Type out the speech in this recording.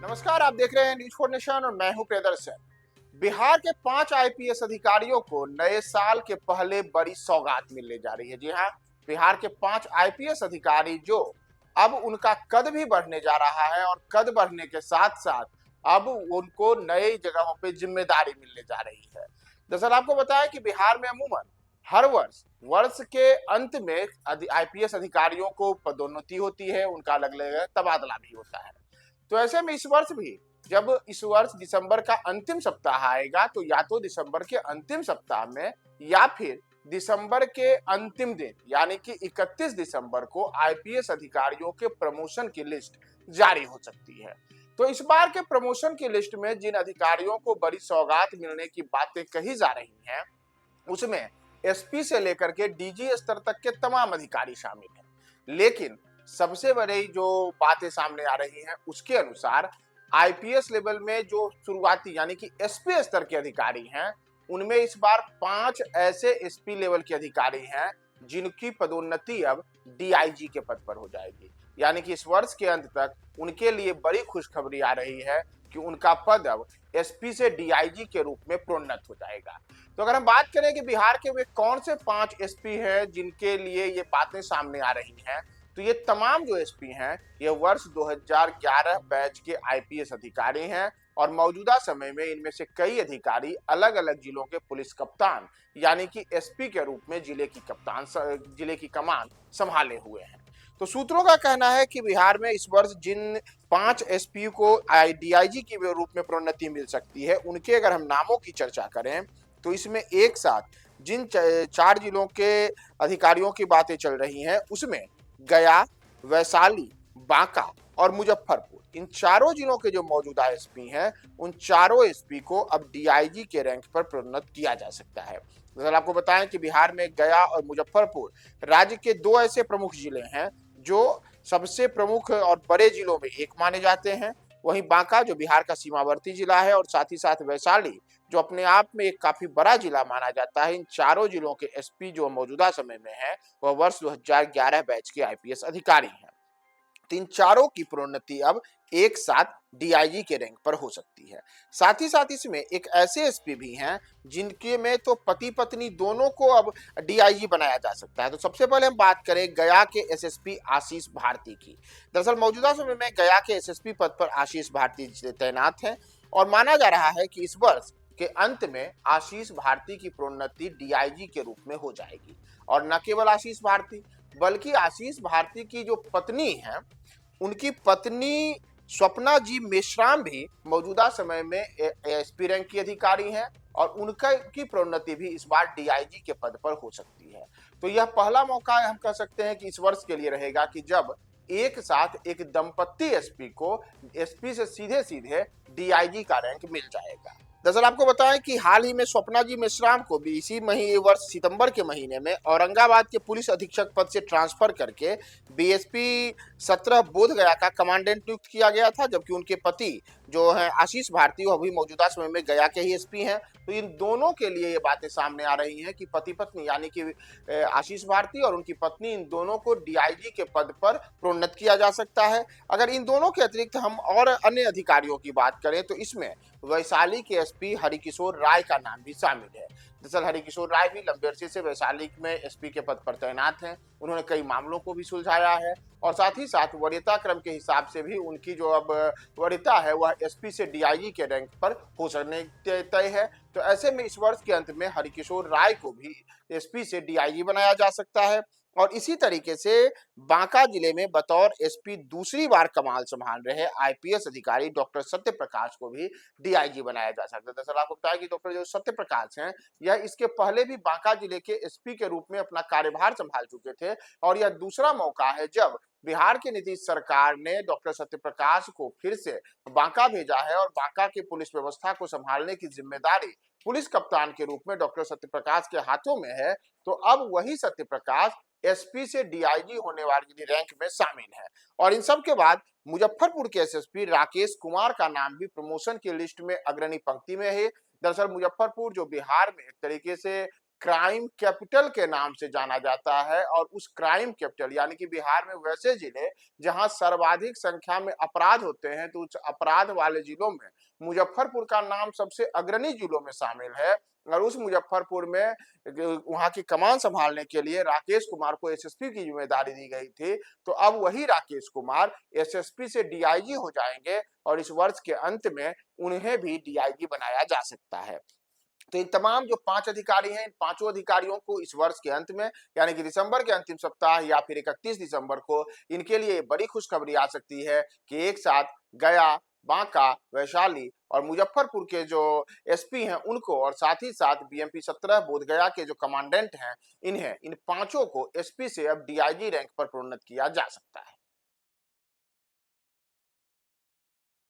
नमस्कार, आप देख रहे हैं न्यूज फॉर नेशन और मैं हूं प्रियदर्शन। बिहार के 5 आईपीएस अधिकारियों को नए साल के पहले बड़ी सौगात मिलने जा रही है। जी हां, बिहार के 5 आईपीएस अधिकारी जो अब उनका कद भी बढ़ने जा रहा है और कद बढ़ने के साथ साथ अब उनको नई जगहों पे जिम्मेदारी मिलने जा रही है। दरअसल आपको बताया कि बिहार में अमूमन हर वर्ष वर्ष के अंत में आईपीएस अधिकारियों को पदोन्नति होती है, उनका अलग अलग तबादला भी होता है। तो ऐसे में इस वर्ष भी जब इस वर्ष दिसंबर का अंतिम सप्ताह आएगा तो या तो दिसंबर के अंतिम सप्ताह में या फिर दिसंबर के अंतिम दिन यानी कि 31 दिसंबर को आईपीएस अधिकारियों के प्रमोशन की लिस्ट जारी हो सकती है। तो इस बार के प्रमोशन की लिस्ट में जिन अधिकारियों को बड़ी सौगात मिलने की बातें कही जा रही हैं उसमें एसपी से लेकर के डीजी स्तर तक के तमाम अधिकारी शामिल हैं। लेकिन सबसे बड़ी जो बातें सामने आ रही हैं उसके अनुसार आईपीएस लेवल में जो शुरुआती यानी कि एसपी स्तर के अधिकारी हैं उनमें इस बार 5 ऐसे एसपी लेवल के अधिकारी हैं जिनकी पदोन्नति अब डीआईजी के पद पर हो जाएगी। यानी कि इस वर्ष के अंत तक उनके लिए बड़ी खुशखबरी आ रही है कि उनका पद अब एसपी से डीआईजी के रूप में प्रोन्नत हो जाएगा। तो अगर हम बात करें कि बिहार के वे कौन से 5 एसपी हैं जिनके लिए ये बातें सामने आ रही हैं, तो ये तमाम जो एसपी हैं ये वर्ष 2011 बैच के आईपीएस अधिकारी हैं और मौजूदा समय में इनमें से कई अधिकारी अलग अलग जिलों के पुलिस कप्तान यानी कि एसपी के रूप में जिले की कमान संभाले हुए हैं। तो सूत्रों का कहना है कि बिहार में इस वर्ष जिन 5 एसपी को डीआईजी के रूप में प्रोन्नति मिल सकती है उनके अगर हम नामों की चर्चा करें तो इसमें एक साथ जिन 4 जिलों के अधिकारियों की बातें चल रही हैं उसमें गया, वैशाली, बांका और मुजफ्फरपुर इन चारों जिलों के जो मौजूदा एसपी हैं उन चारों एसपी को अब डीआईजी के रैंक पर प्रोन्नत किया जा सकता है। दरअसल आपको बताएं कि बिहार में गया और मुजफ्फरपुर राज्य के 2 ऐसे प्रमुख जिले हैं जो सबसे प्रमुख और बड़े जिलों में एक माने जाते हैं। वहीं बांका जो बिहार का सीमावर्ती जिला है और साथ ही साथ वैशाली जो अपने आप में एक काफी बड़ा जिला माना जाता है। इन चारों जिलों के एसपी जो मौजूदा समय में है वह वर्ष 2011 बैच के आईपीएस अधिकारी हैं। तो इन चारों की प्रोन्नति अब एक साथ डीआईजी के रैंक पर हो सकती है। साथ ही साथ इसमें एक ऐसे एसपी भी हैं जिनके में तो पति पत्नी दोनों को अब डीआईजी बनाया जा सकता है। तो सबसे पहले हम बात करें गया के एसएसपी आशीष भारती की। दरअसल मौजूदा समय में गया के एसएसपी पद पर आशीष भारती तैनात हैं और माना जा रहा है कि इस वर्ष के अंत में आशीष भारती की प्रोन्नति डीआईजी के रूप में हो जाएगी। और न केवल आशीष भारती बल्कि आशीष भारती की जो पत्नी है उनकी पत्नी स्वप्ना जी मेश्राम भी मौजूदा समय में एसपी रैंक की अधिकारी हैं और उनका की प्रोन्नति भी इस बार डीआईजी के पद पर हो सकती है। तो यह पहला मौका हम कह सकते हैं कि इस वर्ष के लिए रहेगा कि जब एक साथ एक दंपत्ति एसपी को एसपी से सीधे सीधे डीआईजी का रैंक मिल जाएगा। दरअसल आपको बताएं कि हाल ही में स्वप्ना जी मेश्राम को भी इसी महीने वर्ष सितंबर के महीने में औरंगाबाद के पुलिस अधीक्षक पद से ट्रांसफर करके बीएसपी 17 बोधगया का कमांडेंट नियुक्त किया गया था, जबकि उनके पति जो है आशीष भारती वो भी मौजूदा समय में गया के ही एसपी हैं। तो इन दोनों के लिए ये बातें सामने आ रही हैं कि पति पत्नी यानी कि आशीष भारती और उनकी पत्नी इन दोनों को डीआईजी के पद पर प्रोन्नत किया जा सकता है। अगर इन दोनों के अतिरिक्त हम और अन्य अधिकारियों की बात करें तो इसमें वैशाली के एसपी हरिकिशोर राय का नाम भी शामिल है। दरअसल हरिकिशोर राय भी लंबे अरसे से वैशाली में एसपी के पद पर तैनात हैं। उन्होंने कई मामलों को भी सुलझाया है और साथ ही साथ वरीयता क्रम के हिसाब से भी उनकी जो अब वरीयता है वह एसपी से डीआईजी के रैंक पर हो सकने तय है। तो ऐसे में इस वर्ष के अंत में हरिकिशोर राय को भी एसपी से डीआईजी बनाया जा सकता है। और इसी तरीके से बांका जिले में बतौर एसपी दूसरी बार कमाल संभाल रहे आईपीएस अधिकारी डॉक्टर सत्य प्रकाश को भी डीआईजी बनाया जा सकता है। दरअसल आपको बताया कि डॉक्टर जो सत्य प्रकाश हैं यह इसके पहले भी बांका जिले के एसपी के रूप में अपना कार्यभार संभाल चुके थे और यह दूसरा मौका है जब बिहार की नीतीश सरकार ने डॉक्टर सत्य प्रकाश को फिर से बांका भेजा है और बांका की पुलिस व्यवस्था को संभालने की जिम्मेदारी पुलिस कप्तान के रूप में डॉक्टर सत्य प्रकाश के हाथों में है। तो अब वही सत्य प्रकाश एसपी से डीआईजी होने वाली रैंक में शामिल है। और इन सब के बाद मुजफ्फरपुर के एसएसपी राकेश कुमार का नाम भी प्रमोशन की लिस्ट में अग्रणी पंक्ति में है। दरअसल मुजफ्फरपुर जो बिहार में एक तरीके से क्राइम कैपिटल के नाम से जाना जाता है। और उस क्राइम कैपिटल यानी कि बिहार में वैसे जिले जहां सर्वाधिक संख्या में अपराध होते हैं, तो उस अपराध वाले जिलों में मुजफ्फरपुर का नाम सबसे अग्रणी जिलों में शामिल है। और उस मुजफ्फरपुर में वहां की कमान संभालने के लिए राकेश कुमार को एसएसपी की जिम्मेदारी दी गई थी। तो अब वही राकेश कुमार एसएसपी से डीआईजी हो जाएंगे और इस वर्ष के अंत में उन्हें भी डीआईजी बनाया जा सकता है। तो इन तमाम जो 5 अधिकारी हैं, इन पांचों अधिकारियों को इस वर्ष के अंत में यानी कि दिसंबर के अंतिम सप्ताह या फिर 31 दिसंबर को इनके लिए बड़ी खुशखबरी आ सकती है कि एक साथ गया, बांका, वैशाली और मुजफ्फरपुर के जो एसपी हैं उनको और साथ ही साथ बीएमपी 17 बोधगया के जो कमांडेंट हैं इन पांचों को एसपी से अब डीआईजी रैंक पर प्रोन्नत किया जा सकता है।